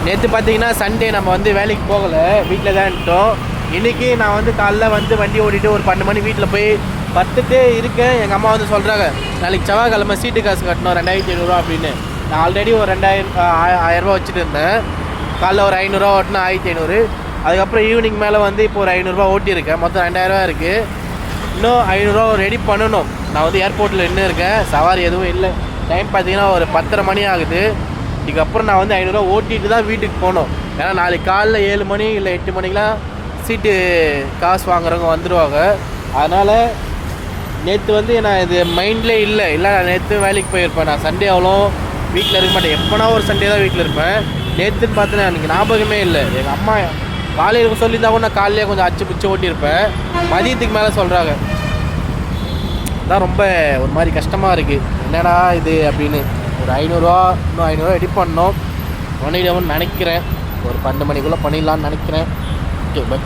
நேற்று பார்த்தீங்கன்னா சண்டே நம்ம வந்து வேலைக்கு போகலை, வீட்டில் தான் இருந்தோம். இன்றைக்கி நான் வந்து காலைல வந்து வண்டி ஓட்டிகிட்டு ஒரு 12 மணி வீட்டில் போய் படுத்துட்டே இருக்கேன். எங்கள் அம்மா வந்து சொல்கிறாங்க, நாளைக்கு செவ்வாய்க்கிழமை சீட்டு காசு கட்டணும் 2500 அப்படின்னு. நான் ஆல்ரெடி ஒரு 1000 வச்சுட்டு இருந்தேன். காலைல ஒரு 500 ஓட்டினா 1500. அதுக்கப்புறம் ஈவினிங் மேலே வந்து இப்போ ஒரு 500 ஓட்டியிருக்கேன். மொத்தம் 2000 இருக்குது. இன்னும் 500 ரெடி பண்ணணும். நான் வந்து ஏர்போர்ட்டில் நின்று இருக்கேன், சவாரி எதுவும் இல்லை. டைம் பார்த்தீங்கன்னா ஒரு 10:30 மணி ஆகுது. இதுக்கப்புறம் நான் வந்து 500 ஓட்டிட்டு தான் வீட்டுக்கு போகணும். ஏன்னா நாளைக்கு காலைல 7 மணி இல்லை 8 மணிக்கெலாம் சீட்டு காசு வாங்குறவங்க வந்துடுவாங்க. அதனால் நேற்று வந்து நான் இது மைண்ட்லேயே இல்லை நான் நேற்று வேலைக்கு போயிருப்பேன். நான் சண்டே அவ்வளோ வீட்டில் இருக்க மாட்டேன், எப்போனா ஒரு சண்டே தான் வீட்டில் இருப்பேன். நேற்றுன்னு பார்த்தேன்னா எனக்கு ஞாபகமே இல்லை. எங்கள் அம்மா காலையில் சொல்லியிருந்தா கூட நான் காலையிலே கொஞ்சம் அச்சு பிச்சு ஓட்டியிருப்பேன். மதியத்துக்கு மேலே சொல்கிறாங்க. அதான் ரொம்ப ஒரு மாதிரி கஷ்டமாக இருக்குது, என்னடா இது அப்படின்னு. ஒரு 500 இன்னும் 500 ரெடி பண்ணோம், பண்ணிடுவோம்னு நினைக்கிறேன். ஒரு 12 மணிக்குள்ளே பண்ணிடலான்னு நினைக்கிறேன். Okay, by.